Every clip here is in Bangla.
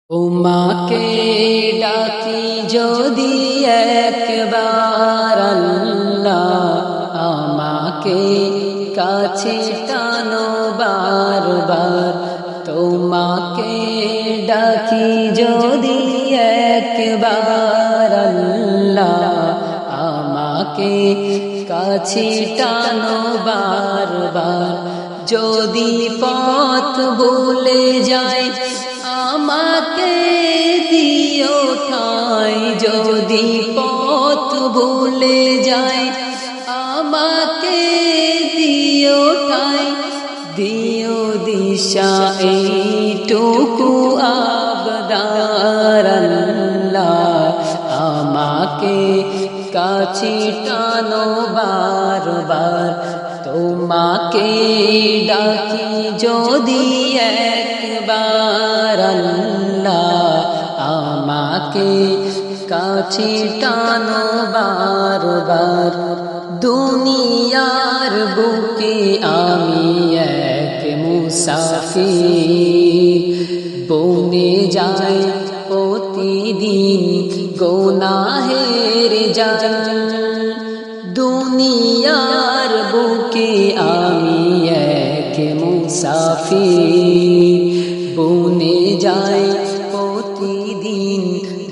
তোমাকে ডাকি যদি একবার আল্লাহ, আমাকে কাছে টানো বারবার। তোমাকে ডাকি যদি একবার আল্লাহ, আমাকে কাছে টানো বারবার। যদি পথ ভুলে যায় আমাকে দিও ঠাঁই, যদি পথ ভুলে যায় আমাকে দিও ঠাঁই। দিও দিশা এইটুকু আবদার আল্লাহ, আমাকে কাছে টানো বারবার। তোমাকে ডাকি যদি একবার আল্লাহ, আমাকে কাছে টানো বারবার। দুনিয়ার বুকে আমি এক মুসাফির, বনে যাই প্রতিদিন গুনাহের জাল। দুনিয়ার বুকে আমি এক মুসাফির, বনে যাই প্রতিদিন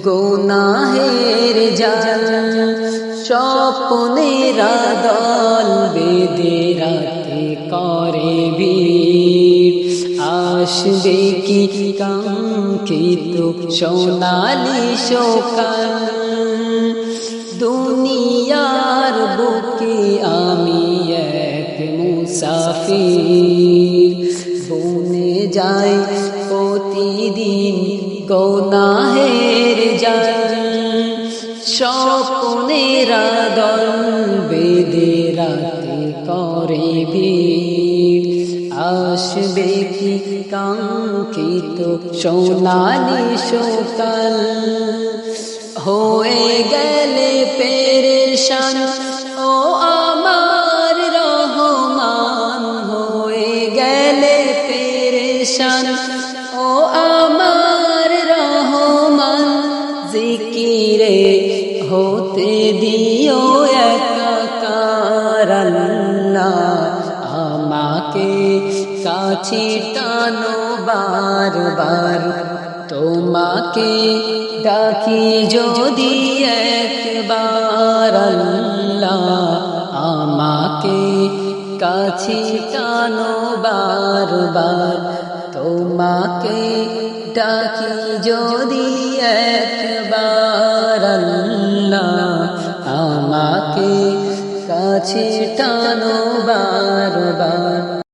গুনাহের জাল। স্বপ্নেরা দল বেঁধে রাতে করে ভিড়, আসবে কি কাঙ্ক্ষিত সোনালি সকাল। দুনিয়ার বুকে আমি এক মুসাফির, বনে যাই প্রতিদিন গুনাহের জাল। স্বপ্নেরা দল বেঁধে রাতে করে ভিড়, আসবে কি কাঙ্ক্ষিত সোনালি সকাল। হয়ে গেলে পেরেশান ও আমার রহমান, হয়ে গেলে পেরেশান ও আমার রহমান। জিকিরে হতে দিও একাকার আল্লাহ, আমাকে কাছে টানো বারবার। তোমাকে ডাকি যদি একবার আল্লাহ, আমাকে কাছে টানো বারবার। তোমাকে ডাকি যদি একবার আল্লাহ, আমাকে কাছে টানো বারবার।